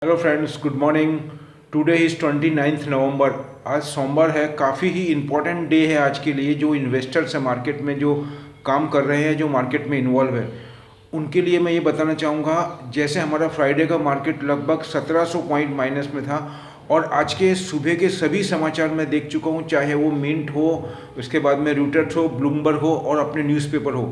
Hello friends, good morning. Today is 29 नवंबर। आज सोमवार है। काफ़ी ही इम्पोर्टेंट डे है आज के लिए। जो इन्वेस्टर्स हैं मार्केट में, जो काम कर रहे हैं, जो मार्केट में इन्वॉल्व है, उनके लिए मैं ये बताना चाहूँगा। जैसे हमारा फ्राइडे का मार्केट लगभग 1700 पॉइंट माइनस में था, और आज के सुबह के सभी समाचार मैं देख चुका हूँ, चाहे वो मिंट हो, उसके बाद में रूटर्स हो, ब्लूमबर्ग हो, और अपने न्यूज़पेपर हो।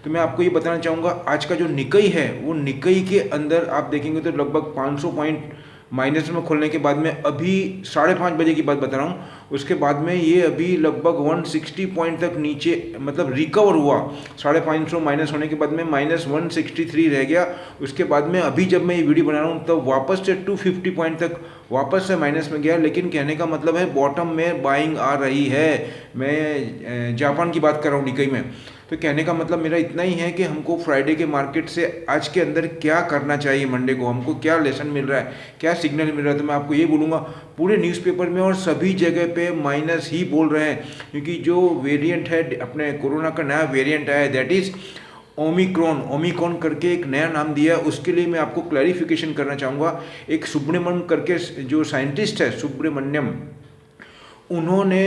तो मैं आपको ये बताना चाहूँगा, आज का जो निकई है, वो निकई के अंदर आप देखेंगे तो लगभग 500 पॉइंट माइनस में खुलने के बाद में, अभी 5:30 बजे की बात बता रहा हूँ, उसके बाद में ये अभी लगभग 160 पॉइंट तक नीचे मतलब रिकवर हुआ। 550 माइनस होने के बाद में -163 रह गया। उसके बाद में अभी जब मैं ये वीडियो बना रहा हूँ, तब वापस से 250 पॉइंट तक वापस से माइनस में गया। लेकिन कहने का मतलब है, बॉटम में बाइंग आ रही है। मैं जापान की बात कर रहा हूँ, निकई में। तो कहने का मतलब मेरा इतना ही है कि हमको फ्राइडे के मार्केट से आज के अंदर क्या करना चाहिए, मंडे को हमको क्या लेसन मिल रहा है, क्या सिग्नल मिल रहा है। तो मैं आपको ये बोलूँगा, पूरे न्यूज़पेपर में और सभी जगह पे माइनस ही बोल रहे हैं, क्योंकि जो वेरिएंट है, अपने कोरोना का नया वेरिएंट आया है, दैट इज़ ओमिक्रॉन करके एक नया नाम दिया है। उसके लिए मैं आपको क्लैरिफिकेशन करना चाहूँगा। एक सुब्रमण्यम करके जो साइंटिस्ट है, सुब्रमण्यम, उन्होंने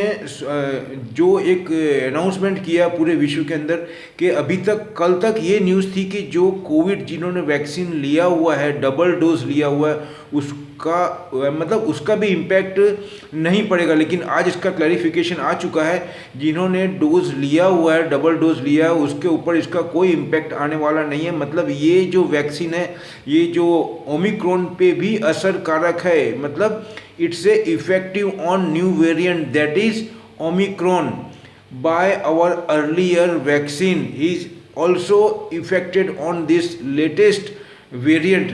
जो एक अनाउंसमेंट किया पूरे विश्व के अंदर, कि अभी तक कल तक ये न्यूज़ थी कि जो कोविड जिन्होंने वैक्सीन लिया हुआ है, डबल डोज लिया हुआ है, उसका मतलब उसका भी इम्पैक्ट नहीं पड़ेगा। लेकिन आज इसका क्लैरिफिकेशन आ चुका है, जिन्होंने डोज लिया हुआ है, डबल डोज लिया है, उसके ऊपर इसका कोई इम्पैक्ट आने वाला नहीं है। मतलब ये जो वैक्सीन है, ये जो ओमिक्रॉन पे भी असरकारक है। मतलब it's a effective on new variant, that is Omicron. By our earlier vaccine is also affected on this latest variant,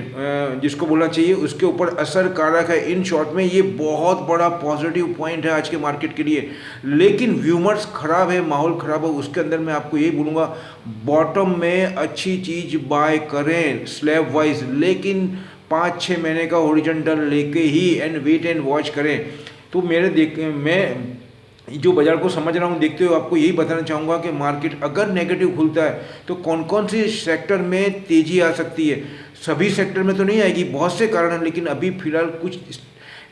जिसको बोलना चाहिए, उसके ऊपर असर कारक है। इन शॉर्ट में ये बहुत बड़ा पॉजिटिव पॉइंट है आज के मार्केट के लिए। लेकिन व्यूमर्स खराब है, माहौल खराब है। उसके अंदर मैं आपको यही बोलूँगा, बॉटम में अच्छी चीज़ बाय करें स्लैब वाइज, लेकिन 5-6 महीने का हॉरिजॉन्टल लेके ही एंड वेट एंड वॉच करें। तो मैं जो बाजार को समझ रहा हूँ, देखते हुए आपको यही बताना चाहूँगा कि मार्केट अगर नेगेटिव खुलता है तो कौन कौन से सेक्टर में तेज़ी आ सकती है। सभी सेक्टर में तो नहीं आएगी, बहुत से कारण हैं, लेकिन अभी फिलहाल कुछ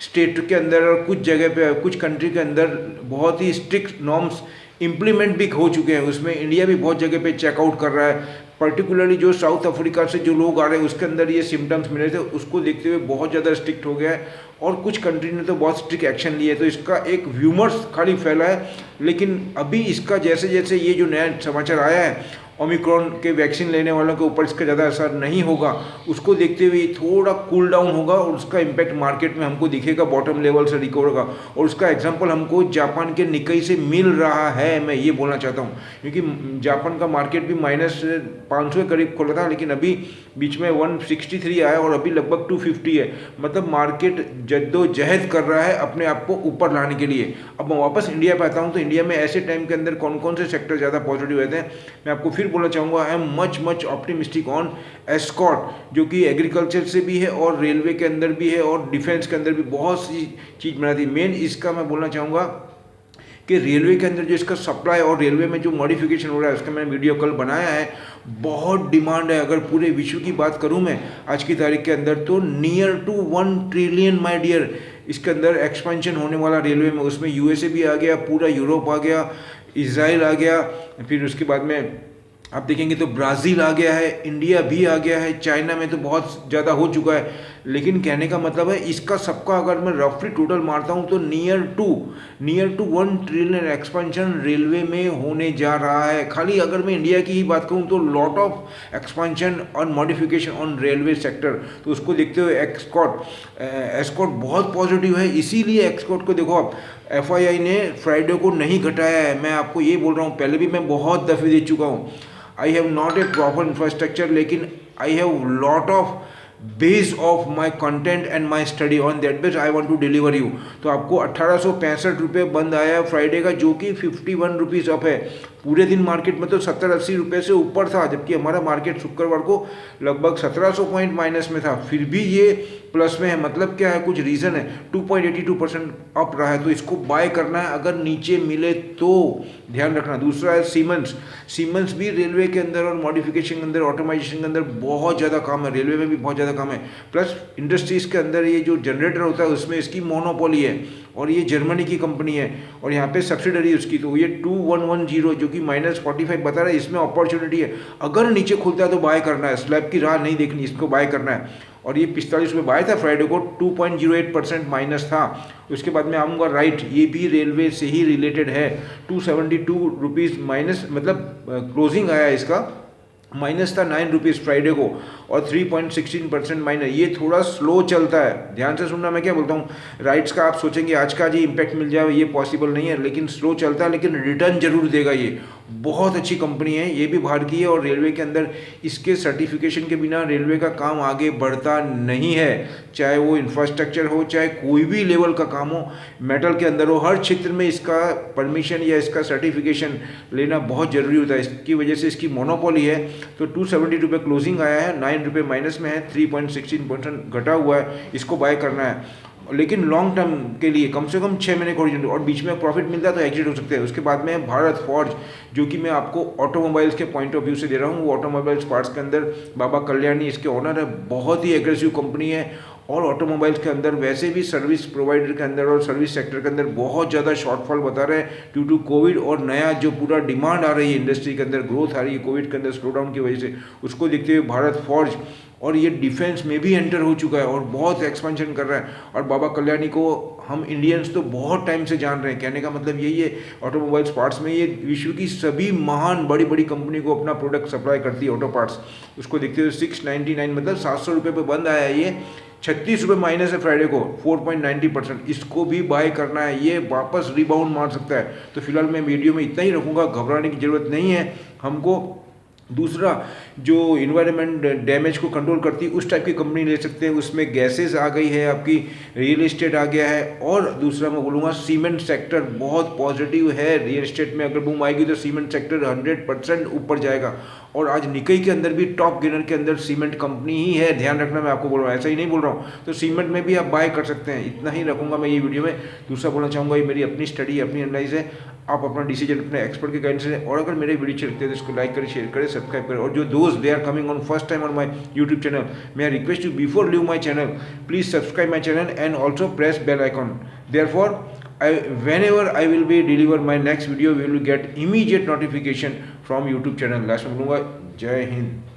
स्टेट के अंदर और कुछ जगह पे, कुछ कंट्री के अंदर बहुत ही स्ट्रिक्ट नॉर्म्स इम्प्लीमेंट भी हो चुके हैं। उसमें इंडिया भी बहुत जगह पे चेकआउट कर रहा है। पर्टिकुलरली जो साउथ अफ्रीका से जो लोग आ रहे हैं, उसके अंदर ये सिम्टम्स मिले थे, उसको देखते हुए बहुत ज़्यादा स्ट्रिक्ट हो गया है, और कुछ कंट्री ने तो बहुत स्ट्रिक्ट एक्शन लिए। तो इसका एक व्यूमर्स खाली फैला है। लेकिन अभी इसका जैसे जैसे ये जो नया समाचार आया है, ओमिक्रॉन के वैक्सीन लेने वालों के ऊपर इसका ज़्यादा असर नहीं होगा, उसको देखते हुए थोड़ा कूल डाउन होगा, और उसका इम्पैक्ट मार्केट में हमको दिखेगा, बॉटम लेवल से रिकवर होगा। और उसका एग्जांपल हमको जापान के निकई से मिल रहा है, मैं ये बोलना चाहता हूँ। क्योंकि जापान का मार्केट भी -500 के करीब खुला था, लेकिन अभी बीच में 163 आया, और अभी लगभग 250 है। मतलब मार्केट जद्दोजहद कर रहा है अपने आप को ऊपर लाने के लिए। अब मैं वापस इंडिया पे आता हूँ, तो इंडिया में ऐसे टाइम के अंदर कौन कौन से सेक्टर ज़्यादा पॉजिटिव रहते हैं, मैं आपको फिर बोलना चाहूँगा। I am much optimistic on escort, जो कि एग्रीकल्चर से भी है, और रेलवे के अंदर भी है, और डिफेंस के अंदर भी बहुत सी चीज़ बनाती है। मेन इसका मैं बोलना चाहूँगा कि रेलवे के अंदर जो इसका सप्लाई और रेलवे में जो मॉडिफिकेशन हो रहा है, उसका मैंने वीडियो कल बनाया है। बहुत डिमांड है। अगर पूरे विश्व की बात करूं मैं आज की तारीख के अंदर, तो near to 1 trillion my dear इसके अंदर एक्सपेंशन होने वाला रेलवे में। उसमें यूएसए भी आ गया, पूरा यूरोप आ गया, इज़राइल आ गया, फिर उसके बाद में आप देखेंगे तो ब्राज़ील आ गया है, इंडिया भी आ गया है, चाइना में तो बहुत ज़्यादा हो चुका है। लेकिन कहने का मतलब है, इसका सबका अगर मैं रफली टोटल मारता हूँ, तो near to 1 trillion expansion railway में होने जा रहा है। खाली अगर मैं इंडिया की ही बात करूँ, तो लॉट ऑफ एक्सपेंशन और मॉडिफिकेशन ऑन रेलवे सेक्टर। तो उसको देखते हुए एस्कॉर्ट बहुत पॉजिटिव है। इसीलिए एस्कॉर्ट को देखो आप, एफआईआई ने फ्राइडे को नहीं घटाया है। मैं आपको ये बोल रहा हूँ, पहले भी मैं बहुत दफ़े दे चुका हूँ, I have not a proper infrastructure, लेकिन I have lot of base of my content and my study, on that base I want to deliver you. तो आपको 1865 रुपये बंद आया है फ्राइडे का, जो कि 51 रुपीज़ अप है। पूरे दिन मार्केट में तो 70-80 रुपये से ऊपर था, जबकि हमारा मार्केट शुक्रवार को लगभग 1700 पॉइंट माइनस में था, फिर भी ये प्लस में है। मतलब क्या है, कुछ रीज़न है। 2.82% अप रहा है, तो इसको बाय करना है अगर नीचे मिले तो, ध्यान रखना। दूसरा है सीमेंस भी रेलवे के अंदर और मॉडिफिकेशन के अंदर, ऑटोमाइजेशन के अंदर बहुत ज़्यादा काम है, रेलवे में भी बहुत ज़्यादा काम है। प्लस इंडस्ट्रीज़ के अंदर ये जो जनरेटर होता है उसमें इसकी मोनोपोली है, और ये जर्मनी की कंपनी है, और यहाँ पे सब्सिडरी उसकी, तो ये 2110 जो कि -45 बता रहा है, इसमें अपॉर्चुनिटी है। अगर नीचे खुलता है तो बाय करना है, स्लैब की राह नहीं देखनी, इसको बाय करना है। और ये 45 में बाय था फ्राइडे को, 2.08% माइनस था। उसके बाद में आऊँगा राइट, ये भी रेलवे से ही रिलेटेड है, 272 रुपीज़ माइनस, मतलब क्लोजिंग आया इसका, माइनस था 9 रुपीज़ फ्राइडे को, और 3.16% माइनस। ये थोड़ा स्लो चलता है, ध्यान से सुनना मैं क्या बोलता हूँ। राइट्स का आप सोचेंगे आज का जी इम्पैक्ट मिल जाए, ये पॉसिबल नहीं है, लेकिन स्लो चलता है, लेकिन रिटर्न जरूर देगा। ये बहुत अच्छी कंपनी है, ये भी बाहर की है, और रेलवे के अंदर इसके सर्टिफिकेशन के बिना रेलवे का काम आगे बढ़ता नहीं है, चाहे वो इंफ्रास्ट्रक्चर हो, चाहे कोई भी लेवल का काम हो, मेटल के अंदर हो, हर क्षेत्र में इसका परमिशन या इसका सर्टिफिकेशन लेना बहुत ज़रूरी होता है। इसकी वजह से इसकी मोनोपोली है। तो 270 रुपये क्लोजिंग आया है, 9 रुपये माइनस में है, 3.16% घटा हुआ है, इसको बाय करना है। लेकिन लॉन्ग टर्म के लिए कम से कम 6 महीने का ओरिजिन, और बीच में प्रॉफिट मिलता है तो एग्जिट हो सकते हैं। उसके बाद में भारत फॉर्ज, जो कि मैं आपको ऑटोमोबाइल्स के पॉइंट ऑफ व्यू से दे रहा हूँ। वो ऑटोमोबाइल्स पार्ट्स के अंदर बाबा कल्याणी इसके ओनर है, बहुत ही एग्रेसिव कंपनी है, और ऑटोमोबाइल्स के अंदर वैसे भी सर्विस प्रोवाइडर के अंदर और सर्विस सेक्टर के अंदर बहुत ज़्यादा शॉर्टफॉल बता रहे हैं ड्यू टू कोविड, और नया जो पूरा डिमांड आ रही है इंडस्ट्री के अंदर, ग्रोथ आ रही है कोविड के अंदर स्लो डाउन की वजह से, उसको देखते हुए भारत फॉर्ज, और ये डिफेंस में भी एंटर हो चुका है और बहुत एक्सपेंशन कर रहा है। और बाबा कल्याणी को हम इंडियंस तो बहुत टाइम से जान रहे हैं, कहने का मतलब यही है, ऑटोमोबाइल्स पार्ट्स में ये विश्व की सभी महान बड़ी बड़ी कंपनी को अपना प्रोडक्ट सप्लाई करती है, ऑटो पार्ट्स। उसको देखते हुए 699, मतलब 700 रुपये पे बंद आया है ये, 36 रुपये माइनस है फ्राइडे को, 4.90%। इसको भी बाय करना है, ये वापस रिबाउंड मार सकता है। तो फिलहाल मैं वीडियो में इतना ही रखूँगा, घबराने की ज़रूरत नहीं है हमको। दूसरा, जो इन्वायरमेंट डैमेज को कंट्रोल करती है उस टाइप की कंपनी ले सकते हैं, उसमें गैसेस आ गई है आपकी, रियल एस्टेट आ गया है। और दूसरा मैं बोलूँगा सीमेंट सेक्टर बहुत पॉजिटिव है, रियल एस्टेट में अगर बूम आएगी तो सीमेंट सेक्टर 100% ऊपर जाएगा। और आज निकई के अंदर भी टॉप गेनर के अंदर सीमेंट कंपनी ही है, ध्यान रखना, मैं आपको बोल रहा हूँ, ऐसा ही नहीं बोल रहा हूँ। तो सीमेंट में भी आप बाय कर सकते हैं। इतना ही रखूँगा मैं ये वीडियो में। दूसरा बोलना चाहूँगा, ये मेरी अपनी स्टडी, अपनी एनालाइज है, आप अपना डिसीजन अपने एक्सपर्ट के गाइडेंस है। और अगर मेरे वीडियो अच्छे लगते हैं तो इसको लाइक करें, शेयर करें, सब्सक्राइब करें। और जो दोस्त they are coming on first time on my YouTube channel, may I request you before leave my channel, please subscribe my channel and also press bell icon. Therefore, whenever I will be deliver my next video, we will get immediate notification from YouTube channel. Last में बोलूँगा, जय हिंद।